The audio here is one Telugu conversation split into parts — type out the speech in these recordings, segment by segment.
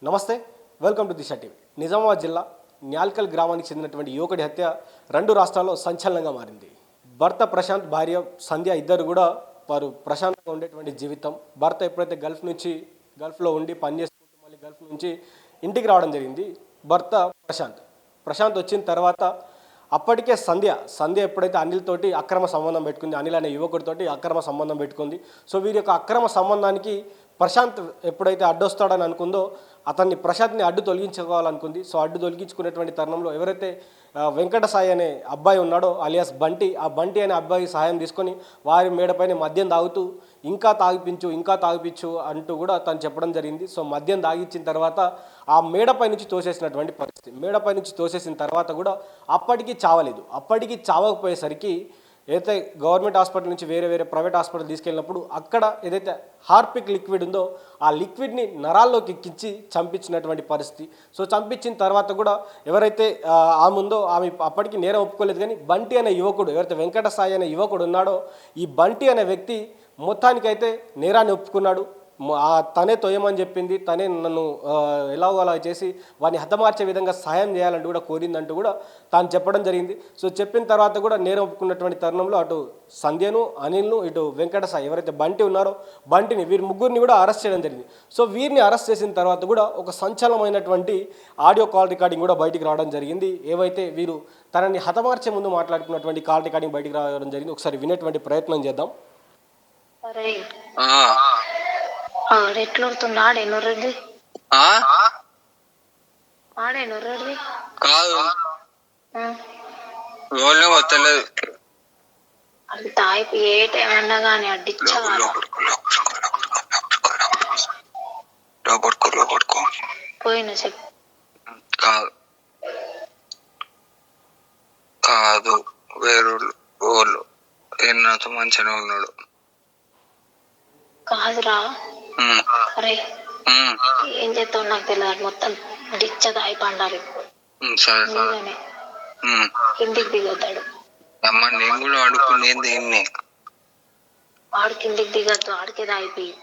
నమస్తే, welcome to Disha TV. Nizamabad జిల్లా న్యాల్కల్ గ్రామానికి చెందినటువంటి యువకుడి హత్య రెండు రాష్ట్రాల్లో సంచలనంగా మారింది. భర్త ప్రశాంత్, భార్య సంధ్య ఇద్దరు కూడా వారు ప్రశాంతంగా ఉండేటువంటి జీవితం. భర్త ఎప్పుడైతే గల్ఫ్లో ఉండి పనిచేసుకుంటూ మళ్ళీ గల్ఫ్ నుంచి ఇంటికి రావడం జరిగింది. భర్త ప్రశాంత్ వచ్చిన తర్వాత అప్పటికే సంధ్య ఎప్పుడైతే అనిల్ తోటి అక్రమ సంబంధం పెట్టుకుంది, అనిల్ అనే యువకుడితోటి అక్రమ సంబంధం పెట్టుకుంది. సో వీరి యొక్క అక్రమ సంబంధానికి ప్రశాంత్ ఎప్పుడైతే అడ్డొస్తాడని అనుకుందో ప్రశాంత్ని అడ్డు తొలగించుకోవాలనుకుంది. సో అడ్డు తొలగించుకునేటువంటి తరుణంలో ఎవరైతే వెంకట సాయి అనే అబ్బాయి ఉన్నాడో అలియాస్ ఆ బంటి అనే అబ్బాయి సహాయం తీసుకొని వారి మేడపైన మద్యం తాగుతూ ఇంకా తాగిపించు అంటూ కూడా తను చెప్పడం జరిగింది. సో మద్యం తాగిచ్చిన తర్వాత ఆ మేడపై నుంచి తోసేసినటువంటి పరిస్థితి. మేడపై నుంచి తోసేసిన తర్వాత కూడా అప్పటికి చావకపోయేసరికి ఏదైతే గవర్నమెంట్ హాస్పిటల్ నుంచి వేరే ప్రైవేట్ హాస్పిటల్ తీసుకెళ్ళినప్పుడు అక్కడ ఏదైతే హార్పిక్ లిక్విడ్ ఉందో ఆ లిక్విడ్ని నరాల్లోకి ఎక్కించి చంపించినటువంటి పరిస్థితి. సో చంపించిన తర్వాత కూడా ఎవరైతే ఆమె ఉందో ఆమె అప్పటికి నేరం ఒప్పుకోలేదు. కానీ బంటి అనే యువకుడు, ఎవరైతే వెంకట సాయి అనే యువకుడు ఉన్నాడో ఈ బంటి అనే వ్యక్తి మొత్తానికైతే నేరాన్ని ఒప్పుకున్నాడు. తనే తొయ్యమని చెప్పింది, తనే నన్ను ఎలాగో అలా చేసి వాడిని హతమార్చే విధంగా సహాయం చేయాలంటూ కూడా కోరిందంటూ కూడా తాను చెప్పడం జరిగింది. సో చెప్పిన తర్వాత కూడా నేరం ఒప్పుకున్నటువంటి తరుణంలో అటు సంధ్యను, అనిల్ను, ఇటు వెంకట సాయి ఎవరైతే బంటి ఉన్నారో వీరి ముగ్గురిని కూడా అరెస్ట్ చేయడం జరిగింది. సో వీరిని అరెస్ట్ చేసిన తర్వాత కూడా ఒక సంచలనమైనటువంటి ఆడియో కాల్ రికార్డింగ్ కూడా బయటికి రావడం జరిగింది. ఏవైతే వీరు తనని హతమార్చే ముందు మాట్లాడుకున్నటువంటి కాల్ రికార్డింగ్ బయటికి రావడం జరిగింది. ఒకసారి వినేటువంటి ప్రయత్నం చేద్దాం. ఎట్లుడుతుందా ఆడేనొర్రది కాదు వస్తలేదు. అది తాయిపు ఏ టైం అన్నా కానీ అడ్డిచ్చా పోయిన చెప్పు. కాదు వేరే వాళ్ళు నాతో మంచిగానే ఉన్నాడు. కాదురా, అరే ఏం చేస్తావు నాకు తెలియదు. మొత్తం డిచ్చ తాయి పండాలి. కిందికి దిగొద్దాడు. నేను కూడా ఆడుకునేది వాడు కిందికి దిగద్దు, ఆడికే తాగిపోయి.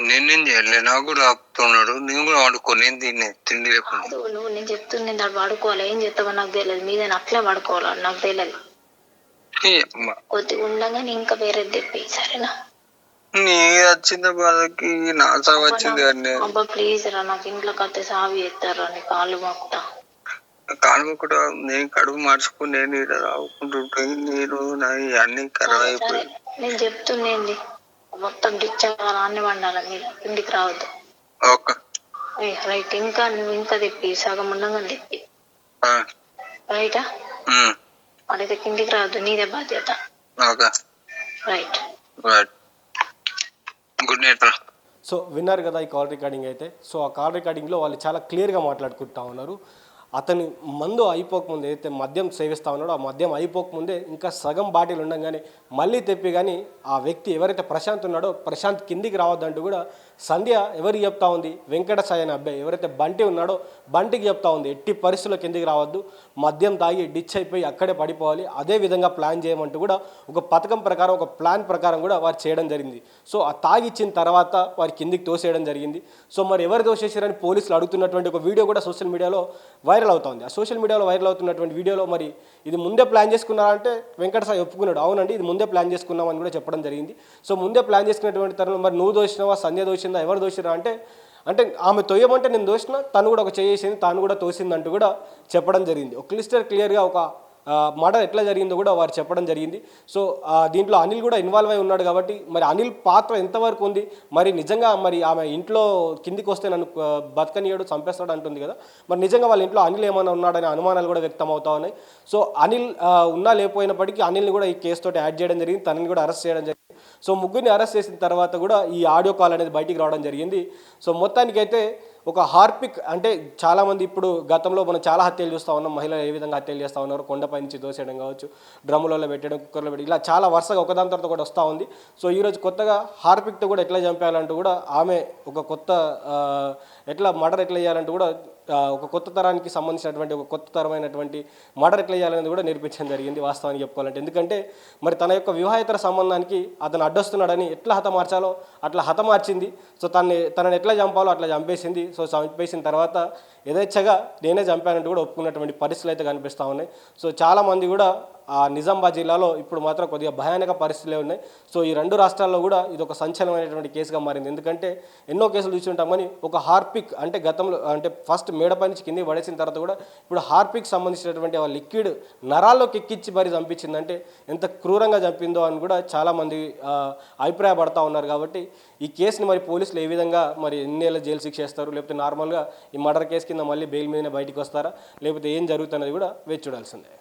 నేనేం చేయలే, నాకు కూడా ఆపుతున్నాడు. నేను కూడా ఆడుకోనేది తిండి లేకుండా. నువ్వు నేను చెప్తుంది దాడు పడుకోవాలి. ఏం చేస్తావో నాకు తెలియదు. మీద అట్లే పడుకోవాలి, నాకు తెలియదు. కొద్దిగా ఉండగానే ఇంకా వేరేది తెప్పి, సరేనా? నీ వచ్చింది బాధకి నా సాగు వచ్చింది. అబ్బా ప్లీజ్ రా, నాకు ఇంట్లో కత్తే సావి ఎత్తారా నీ కాళ్ళు మొక్కుతా. కాళ్ళు కూడా నేను కడుగు మార్చుకుని నేను రావుకుంటుంటే నేను అన్ని ఖరాబ్ అయిపోయి. నేను చెప్తుండేంది మొత్తం డిచ్చాలి, అన్ని వండాలి. మీరు ఇంటికి రావద్దు. రైట్. ఇంకా నువ్వు ఇంకా తెప్పి సగం ఉండగా తెప్పి. రైటా? అడైతే కిందికి రావద్దు, నీదే బాధ్యత. రైట్. Good night. సో విన్నారు కదా ఈ కాల్ రికార్డింగ్ అయితే. సో ఆ కాల్ రికార్డింగ్లో వాళ్ళు చాలా క్లియర్గా మాట్లాడుకుంటా ఉన్నారు. అతని మందు అయిపోకముందే, ఏదైతే మద్యం సేవిస్తూ ఉన్నాడో ఆ మద్యం అయిపోకముందే ఇంకా సగం బాటిల్ ఉండగానే మళ్ళీ తెప్పి కానీ ఆ వ్యక్తి ఎవరైతే ప్రశాంత్ ఉన్నాడో ప్రశాంత్ కిందికి రావద్దంటూ కూడా సంధ్య ఎవరికి చెప్తా ఉంది, వెంకట సాయి అనే అబ్బాయి ఎవరైతే బంటి ఉన్నాడో బంటికి చెప్తా ఉంది, ఎట్టి పరిస్థితుల్లో కిందికి రావద్దు, మద్యం తాగి డిచ్ అయిపోయి అక్కడే పడిపోవాలి, అదే విధంగా ప్లాన్ చేయమంటూ కూడా ఒక పథకం ప్రకారం, ఒక ప్లాన్ ప్రకారం కూడా వారు చేయడం జరిగింది. సో ఆ తాగిచ్చిన తర్వాత వారి కిందికి తోసేయడం జరిగింది. సో మరి ఎవరు తోసేసారని పోలీసులు అడుగుతున్నటువంటి ఒక వీడియో కూడా సోషల్ మీడియాలో వైరల్ అవుతుంది. ఆ సోషల్ మీడియాలో వైరల్ అవుతున్నటువంటి వీడియోలో మరి ఇది ముందే ప్లాన్ చేసుకున్నారంటే వెంకట సాయి ఒప్పుకున్నాడు. అవునండి, ఇది ముందే ప్లాన్ చేసుకున్నామని కూడా చెప్పడం జరిగింది. సో ముందే ప్లాన్ చేసుకున్నటువంటి తరుణంలో మరి నువ్వు దోషినావా, సంధ్య దోషిందా, ఎవరు దోషిరా అంటే ఆమె తొయ్యమంటే నేను దోషినా, తను కూడా ఒక చేసింది, తాను కూడా తోసిందంటూ కూడా చెప్పడం జరిగింది. ఒక క్లియర్గా ఒక మర్డర్ ఎట్లా జరిగిందో కూడా వారు చెప్పడం జరిగింది. సో దీంట్లో అనిల్ కూడా ఇన్వాల్వ్ అయి ఉన్నాడు కాబట్టి మరి అనిల్ పాత్ర ఎంతవరకు ఉంది, మరి నిజంగా మరి ఆమె ఇంట్లో కిందికి వస్తే నన్ను బతకనియాడు, చంపేస్తాడు అంటుంది కదా, మరి నిజంగా వాళ్ళ ఇంట్లో అనిల్ ఏమైనా ఉన్నాడనే అనుమానాలు కూడా వ్యక్తం అవుతా ఉన్నాయి. సో అనిల్ ఉన్నా లేకపోయినప్పటికీ అనిల్ని కూడా ఈ కేసు తోటి యాడ్ చేయడం జరిగింది, తనని కూడా అరెస్ట్ చేయడం జరిగింది. సో ముగ్గురిని అరెస్ట్ చేసిన తర్వాత కూడా ఈ ఆడియో కాల్ అనేది బయటికి రావడం జరిగింది. సో మొత్తానికైతే ఒక హార్పిక్ అంటే చాలామంది ఇప్పుడు గతంలో మనం చాలా హత్యలు చూస్తూ ఉన్నాం. మహిళలు ఏ విధంగా హత్యలు చేస్తూ ఉన్నారు, కొండపై నుంచి దోసేయడం కావచ్చు, డ్రమ్ములలో పెట్టడం, కుక్కర్లో పెట్టి, ఇలా చాలా వరుసగా ఒకదాని తర్వాత కూడా వస్తూ ఉంది. సో ఈరోజు కొత్తగా హార్పిక్తో కూడా ఎట్లా చంపేయాలంటూ కూడా ఆమె ఒక కొత్త ఎట్లా మర్డర్ ఎట్లా చేయాలంటే కూడా ఒక కొత్త తరానికి సంబంధించినటువంటి ఒక కొత్త తరమైనటువంటి మర్డర్ ఎట్లా చేయాలనేది కూడా నేర్పించడం జరిగింది వాస్తవానికి చెప్పుకోవాలంటే. ఎందుకంటే మరి తన యొక్క వివాహేతర సంబంధానికి అతను అడ్డొస్తున్నాడని ఎట్లా హతమార్చాలో అట్లా హతమార్చింది. సో తనని ఎట్లా చంపాలో అట్లా చంపేసింది. సో చంపేసిన తర్వాత యథేచ్ఛగా నేనే చంపానంటూ కూడా ఒప్పుకున్నటువంటి పరిస్థితులు అయితే కనిపిస్తూ ఉన్నాయి. సో చాలామంది కూడా ఆ నిజామాబాద్ జిల్లాలో ఇప్పుడు మాత్రం కొద్దిగా భయానక పరిస్థితులే ఉన్నాయి. సో ఈ రెండు రాష్ట్రాల్లో కూడా ఇది ఒక సంచలనమైనటువంటి కేసుగా మారింది. ఎందుకంటే ఎన్నో కేసులు చూసుంటామని ఒక హార్పిక్ అంటే గతంలో అంటే ఫస్ట్ మేడపై నుంచి కింద పడేసిన తర్వాత కూడా ఇప్పుడు హార్పిక్ సంబంధించినటువంటి ఆ లిక్విడ్ నరాల్లోకి ఎక్కించి మరి చంపించిందంటే ఎంత క్రూరంగా చంపిందో అని కూడా చాలామంది అభిప్రాయపడతా ఉన్నారు. కాబట్టి ఈ కేసుని మరి పోలీసులు ఏ విధంగా మరి ఎన్నేళ్ళ జైలు శిక్ష చేస్తారు, లేకపోతే నార్మల్గా ఈ మర్డర్ కేసు కింద మళ్ళీ బెయిల్ మీదనే బయటికి వస్తారా, లేకపోతే ఏం జరుగుతున్నది కూడా వేచి చూడాల్సిందే.